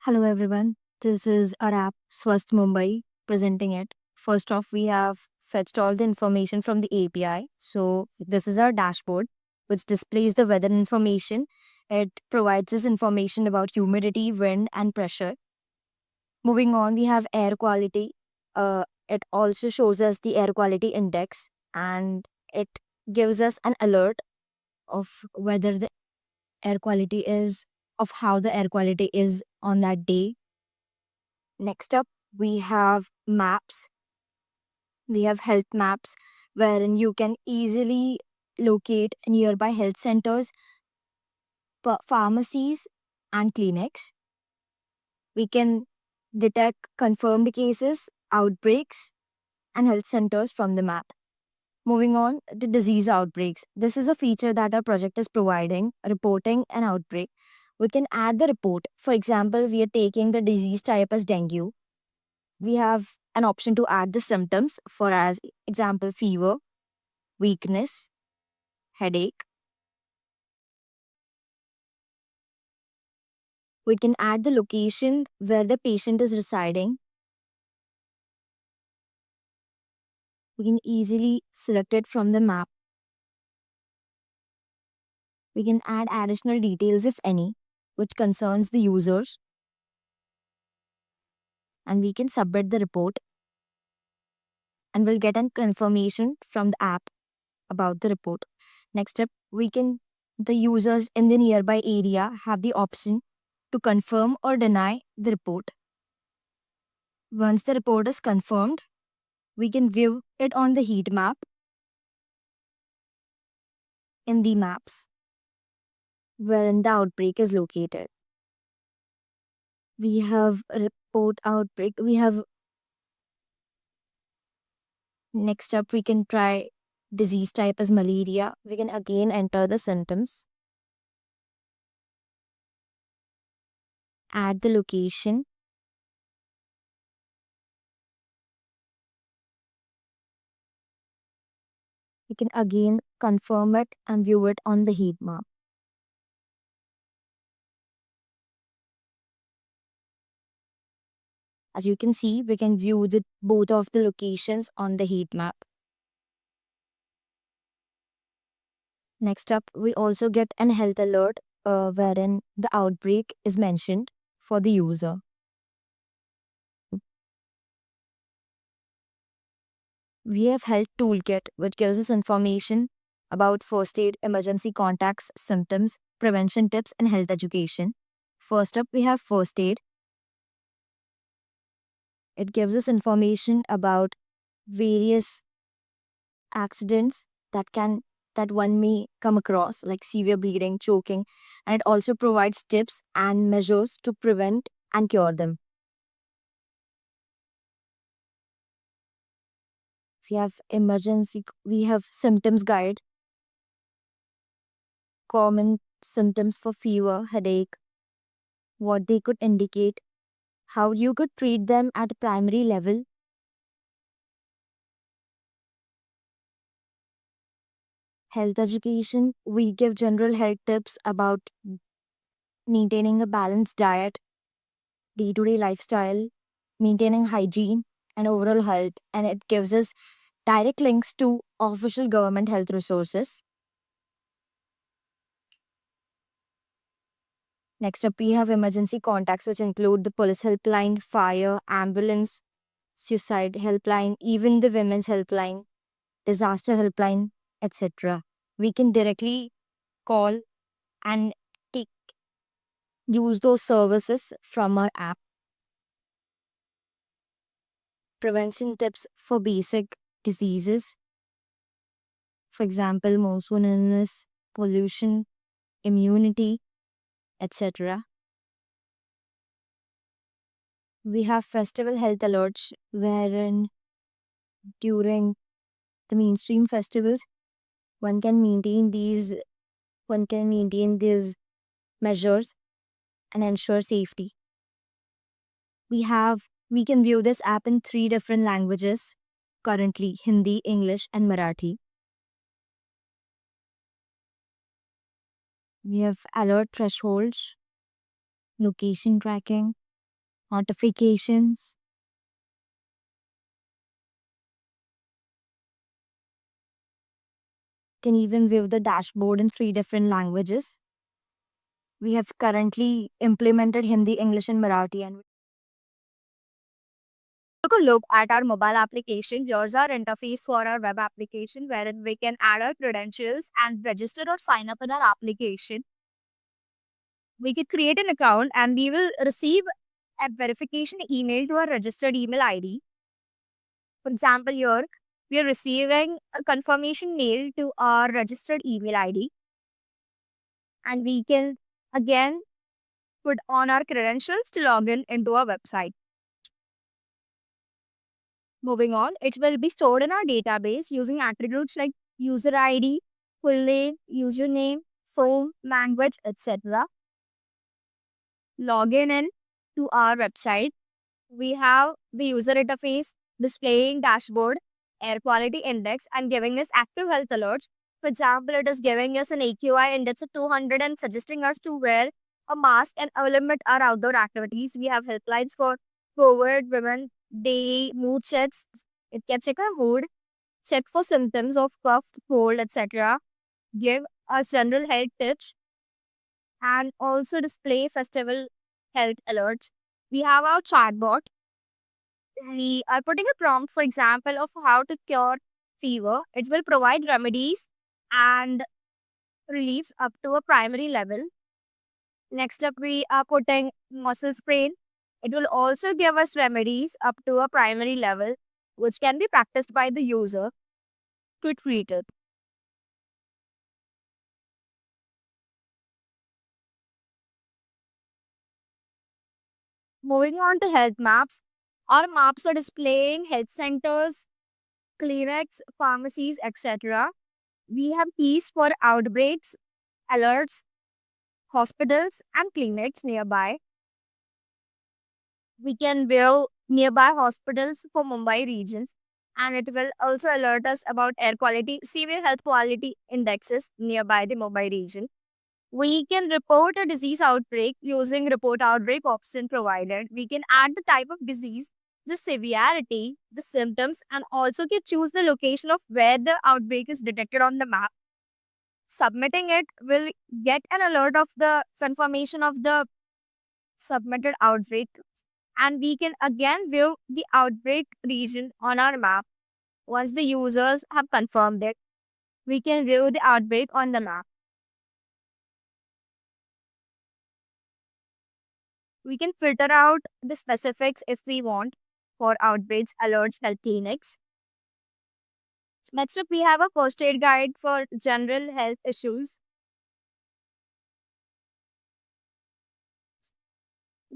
Hello everyone. This is our app Swasth Mumbai presenting it. First off, we have fetched all the information from the API. So this is our dashboard which displays the weather information. It provides us information about humidity, wind and pressure. Moving on, we have air quality. It also shows us the air quality index and it gives us an alert of whether the air quality is of how the air quality is on that day. Next up, we have maps. We have health maps wherein you can easily locate nearby health centers, pharmacies, and clinics. We can detect confirmed cases, outbreaks, and health centers from the map. Moving on to disease outbreaks. This is a feature that our project is providing, reporting an outbreak. We can add the report. For example, we are taking the disease type as dengue. We have an option to add the symptoms for as example fever, weakness, headache. We can add the location where the patient is residing. We can easily select it from the map. We can add additional details if any which concerns the users, and we can submit the report and we'll get a confirmation from the app about the report. Next step, the users in the nearby area have the option to confirm or deny the report. Once the report is confirmed, we can view it on the heat map in the maps wherein the outbreak is located. We have a report outbreak. Next up, we can try disease type as malaria. We can again enter the symptoms, add the location. We can again confirm it and view it on the heat map. As you can see, we can view both of the locations on the heat map. Next up, we also get an health alert wherein the outbreak is mentioned for the user. We have Health Toolkit, which gives us information about first aid, emergency contacts, symptoms, prevention tips, and health education. First up, we have first aid. It gives us information about various accidents that one may come across, like severe bleeding, choking, and it also provides tips and measures to prevent and cure them. We have symptoms guide, common symptoms for fever, headache, what they could indicate, how you could treat them at a primary level. Health education, we give general health tips about maintaining a balanced diet, day-to-day lifestyle, maintaining hygiene and overall health, and it gives us direct links to official government health resources. Next up, we have emergency contacts, which include the police helpline, fire, ambulance, suicide helpline, even the women's helpline, disaster helpline, etc. We can directly call and take use those services from our app. Prevention tips for basic diseases, for example, monsoon illness, pollution, immunity, etc. We have festival health alerts wherein during the mainstream festivals one can maintain these one can maintain these measures and ensure safety. We can view this app in three different languages currently: Hindi, English, and Marathi. We have alert thresholds, location tracking, notifications. Can even view the dashboard in 3 different languages. We have currently implemented Hindi, English, and Marathi. And took a look at our mobile application. Here's our interface for our web application, wherein we can add our credentials and register or sign up in our application. We can create an account and we will receive a verification email to our registered email ID. For example, here we are receiving a confirmation mail to our registered email ID, and we can again put on our credentials to log in into our website. Moving on, it will be stored in our database using attributes like user ID, full name, username, phone, language, etc. Login in to our website. We have the user interface displaying dashboard, air quality index, and giving us active health alerts. For example, it is giving us an AQI index of 200 and suggesting us to wear a mask and limit our outdoor activities. We have helplines for COVID, women, day, mood checks. It can check our mood, check for symptoms of cough, cold, etc. Give us general health tips and also display festival health alerts. We have our chatbot. We are putting a prompt, for example, of how to cure fever. It will provide remedies and reliefs up to a primary level. Next up, we are putting muscle sprain. It will also give us remedies up to a primary level, which can be practiced by the user to treat it. Moving on to health maps. Our maps are displaying health centers, clinics, pharmacies, etc. We have keys for outbreaks, alerts, hospitals, and clinics nearby. We can view nearby hospitals for Mumbai regions, and it will also alert us about air quality, severe health quality indexes nearby the Mumbai region. We can report a disease outbreak using report outbreak option provided. We can add the type of disease, the severity, the symptoms, and also can choose the location of where the outbreak is detected on the map. Submitting it will get an alert of the confirmation of the submitted outbreak, and we can again view the outbreak region on our map. Once the users have confirmed it, we can view the outbreak on the map. We can filter out the specifics if we want for outbreaks, alerts, health clinics. Next up, we have a first aid guide for general health issues.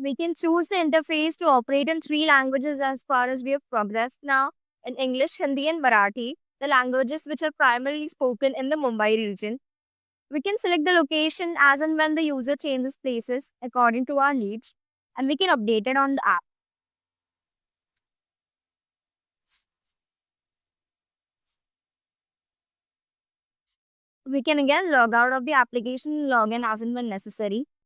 We can choose the interface to operate in 3 languages as far as we have progressed now, in English, Hindi, and Marathi, the languages which are primarily spoken in the Mumbai region. We can select the location as and when the user changes places according to our needs, and we can update it on the app. We can again log out of the application and log in as and when necessary.